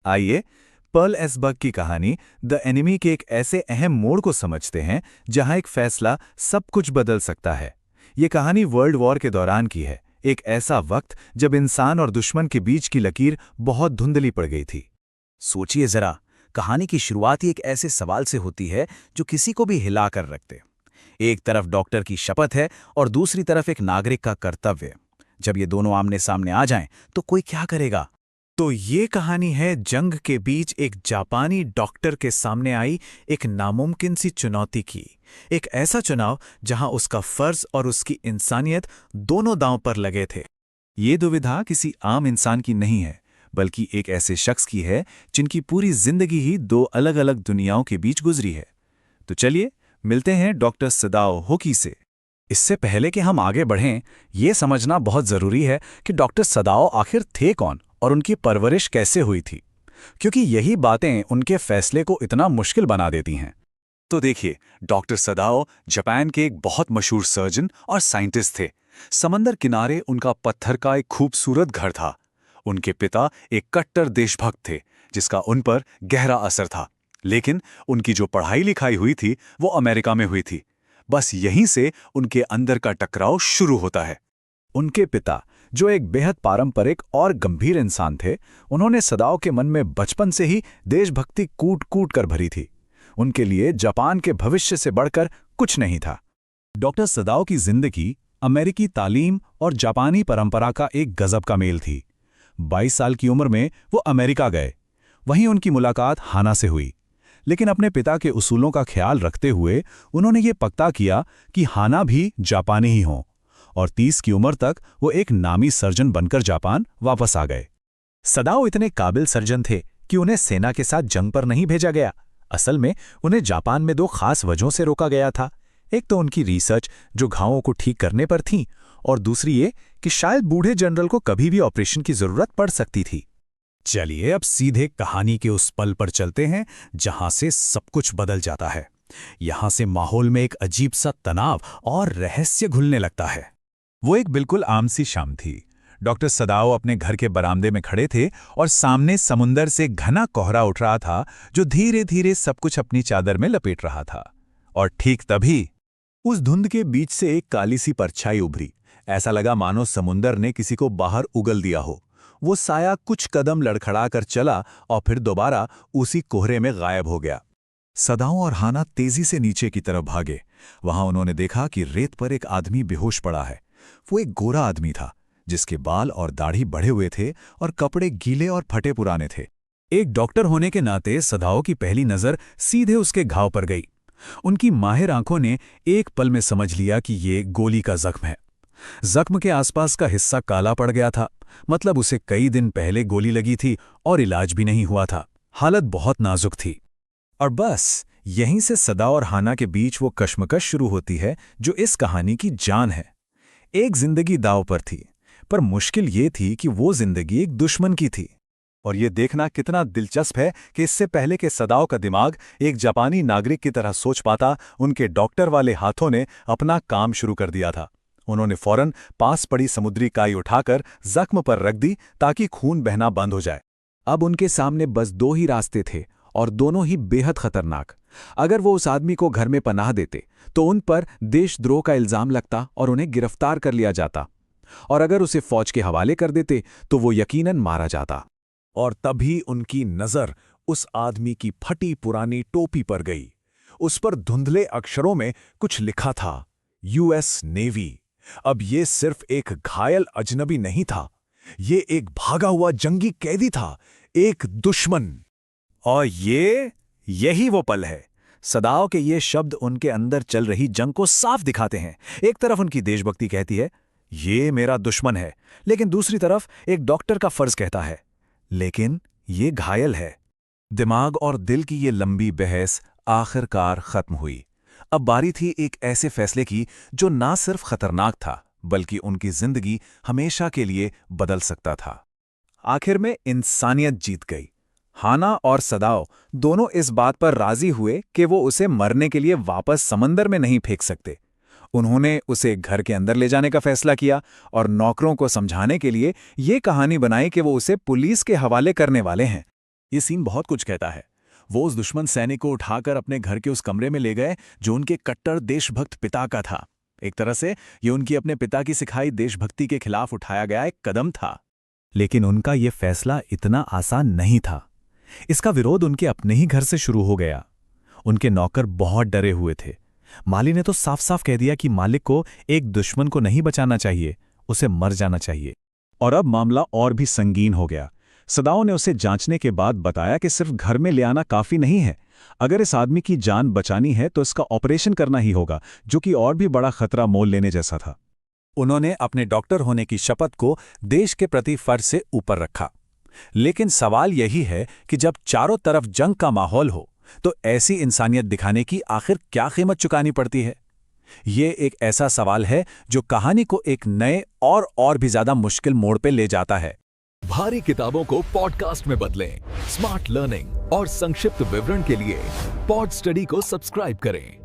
आइए पर्ल एसबर्ग की कहानी द एनिमी के एक ऐसे अहम मोड़ को समझते हैं जहां एक फैसला सब कुछ बदल सकता है। ये कहानी वर्ल्ड वॉर के दौरान की है, एक ऐसा वक्त जब इंसान और दुश्मन के बीच की लकीर बहुत धुंधली पड़ गई थी। सोचिए जरा, कहानी की शुरुआत ही एक ऐसे सवाल से होती है जो किसी को भी हिला कर रखते। एक तरफ डॉक्टर की शपथ है और दूसरी तरफ एक नागरिक का कर्तव्य। जब ये दोनों आमने सामने आ जाएं, तो कोई क्या करेगा? तो ये कहानी है जंग के बीच एक जापानी डॉक्टर के सामने आई एक नामुमकिन सी चुनौती की। एक ऐसा चुनाव जहां उसका फर्ज और उसकी इंसानियत दोनों दांव पर लगे थे। ये दुविधा किसी आम इंसान की नहीं है, बल्कि एक ऐसे शख्स की है जिनकी पूरी जिंदगी ही दो अलग अलग दुनियाओं के बीच गुजरी है। तो चलिए मिलते हैं डॉक्टर सदाओ होकी से। इससे पहले कि हम आगे बढ़ें, ये समझना बहुत ज़रूरी है कि डॉक्टर सदाओ आखिर थे कौन और उनकी परवरिश कैसे हुई थी, क्योंकि यही बातें उनके फैसले को इतना मुश्किल बना देती हैं। तो देखिए, डॉक्टर सदाओ जापान के एक बहुत मशहूर सर्जन और साइंटिस्ट थे। समंदर किनारे उनका पत्थर का एक खूबसूरत घर था। उनके पिता एक कट्टर देशभक्त थे जिसका उन पर गहरा असर था। लेकिन उनकी जो पढ़ाई लिखाई हुई थी वो अमेरिका में हुई थी। बस यहीं से उनके अंदर का टकराव शुरू होता है। उनके पिता, जो एक बेहद पारंपरिक और गंभीर इंसान थे, उन्होंने सदाओ के मन में बचपन से ही देशभक्ति कूट कूट कर भरी थी। उनके लिए जापान के भविष्य से बढ़कर कुछ नहीं था। डॉक्टर सदाओ की जिंदगी अमेरिकी तालीम और जापानी परंपरा का एक गजब का मेल थी। 22 साल की उम्र में वो अमेरिका गए। वहीं उनकी मुलाकात हाना से हुई। लेकिन अपने पिता के उसूलों का ख्याल रखते हुए उन्होंने ये पक्का किया कि हाना भी जापानी ही हों, और 30 की उम्र तक वो एक नामी सर्जन बनकर जापान वापस आ गए। सदाओ इतने काबिल सर्जन थे कि उन्हें सेना के साथ जंग पर नहीं भेजा गया। असल में उन्हें जापान में दो खास वजहों से रोका गया था। एक तो उनकी रिसर्च जो घावों को ठीक करने पर थी, और दूसरी ये कि शायद बूढ़े जनरल को कभी भी ऑपरेशन की जरूरत पड़ सकती थी। चलिए अब सीधे कहानी के उस पल पर चलते हैं जहां से सब कुछ बदल जाता है। यहां से माहौल में एक अजीब सा तनाव और रहस्य घुलने लगता है। वो एक बिल्कुल आम सी शाम थी। डॉक्टर सदाओ अपने घर के बरामदे में खड़े थे और सामने समुंदर से घना कोहरा उठ रहा था जो धीरे धीरे सब कुछ अपनी चादर में लपेट रहा था। और ठीक तभी उस धुंध के बीच से एक काली सी परछाई उभरी। ऐसा लगा मानो समुंदर ने किसी को बाहर उगल दिया हो। वो साया कुछ कदम लड़खड़ा कर चला और फिर दोबारा उसी कोहरे में गायब हो गया। सदाओ और हाना तेजी से नीचे की तरफ भागे। वहां उन्होंने देखा कि रेत पर एक आदमी बेहोश पड़ा है। वो एक गोरा आदमी था जिसके बाल और दाढ़ी बढ़े हुए थे और कपड़े गीले और फटे पुराने थे। एक डॉक्टर होने के नाते सदाओ की पहली नजर सीधे उसके घाव पर गई। उनकी माहिर आंखों ने एक पल में समझ लिया कि ये गोली का जख्म है। जख्म के आसपास का हिस्सा काला पड़ गया था, मतलब उसे कई दिन पहले गोली लगी थी और इलाज भी नहीं हुआ था। हालत बहुत नाजुक थी। और बस यहीं से सदा और हाना के बीच वो कश्मकश शुरू होती है जो इस कहानी की जान है। एक जिंदगी दांव पर थी, पर मुश्किल ये थी कि वो जिंदगी एक दुश्मन की थी। और ये देखना कितना दिलचस्प है कि इससे पहले कि सदाओ का दिमाग एक जापानी नागरिक की तरह सोच पाता, उनके डॉक्टर वाले हाथों ने अपना काम शुरू कर दिया था। उन्होंने फौरन पास पड़ी समुद्री काई उठाकर जख्म पर रख दी ताकि खून बहना बंद हो जाए। अब उनके सामने बस दो ही रास्ते थे, और दोनों ही बेहद खतरनाक। अगर वो उस आदमी को घर में पनाह देते तो उन पर देशद्रोह का इल्जाम लगता और उन्हें गिरफ्तार कर लिया जाता, और अगर उसे फौज के हवाले कर देते तो वो यकीनन मारा जाता। और तभी उनकी नजर उस आदमी की फटी पुरानी टोपी पर गई। उस पर धुंधले अक्षरों में कुछ लिखा था, यूएस नेवी। अब ये सिर्फ एक घायल अजनबी नहीं था, ये एक भागा हुआ जंगी कैदी था, एक दुश्मन। और यही वो पल है। सदाओ के ये शब्द उनके अंदर चल रही जंग को साफ दिखाते हैं। एक तरफ उनकी देशभक्ति कहती है, ये मेरा दुश्मन है, लेकिन दूसरी तरफ एक डॉक्टर का फर्ज कहता है, लेकिन ये घायल है। दिमाग और दिल की ये लंबी बहस आखिरकार खत्म हुई। अब बारी थी एक ऐसे फैसले की जो ना सिर्फ खतरनाक था, बल्कि उनकी जिंदगी हमेशा के लिए बदल सकता था। आखिर में इंसानियत जीत गई। हाना और सदाओ दोनों इस बात पर राजी हुए कि वो उसे मरने के लिए वापस समंदर में नहीं फेंक सकते। उन्होंने उसे घर के अंदर ले जाने का फैसला किया और नौकरों को समझाने के लिए ये कहानी बनाई कि वो उसे पुलिस के हवाले करने वाले हैं। ये सीन बहुत कुछ कहता है। वो उस दुश्मन सैनिक को उठाकर अपने घर के उस कमरे में ले गए जो उनके कट्टर देशभक्त पिता का था। एक तरह से ये उनकी अपने पिता की सिखाई देशभक्ति के खिलाफ उठाया गया एक कदम था। लेकिन उनका ये फैसला इतना आसान नहीं था। इसका विरोध उनके अपने ही घर से शुरू हो गया। उनके नौकर बहुत डरे हुए थे। माली ने तो साफ साफ कह दिया कि मालिक को एक दुश्मन को नहीं बचाना चाहिए, उसे मर जाना चाहिए। और अब मामला और भी संगीन हो गया। सदाओं ने उसे जांचने के बाद बताया कि सिर्फ घर में ले आना काफी नहीं है। अगर इस आदमी की जान बचानी है तो इसका ऑपरेशन करना ही होगा, जो कि और भी बड़ा खतरा मोल लेने जैसा था। उन्होंने अपने डॉक्टर होने की शपथ को देश के प्रति फर्ज से ऊपर रखा। लेकिन सवाल यही है कि जब चारों तरफ जंग का माहौल हो तो ऐसी इंसानियत दिखाने की आखिर क्या कीमत चुकानी पड़ती है? ये एक ऐसा सवाल है जो कहानी को एक नए और भी ज्यादा मुश्किल मोड़ पे ले जाता है। भारी किताबों को पॉडकास्ट में बदलें। स्मार्ट लर्निंग और संक्षिप्त विवरण के लिए पॉड स्टडी को सब्सक्राइब करें।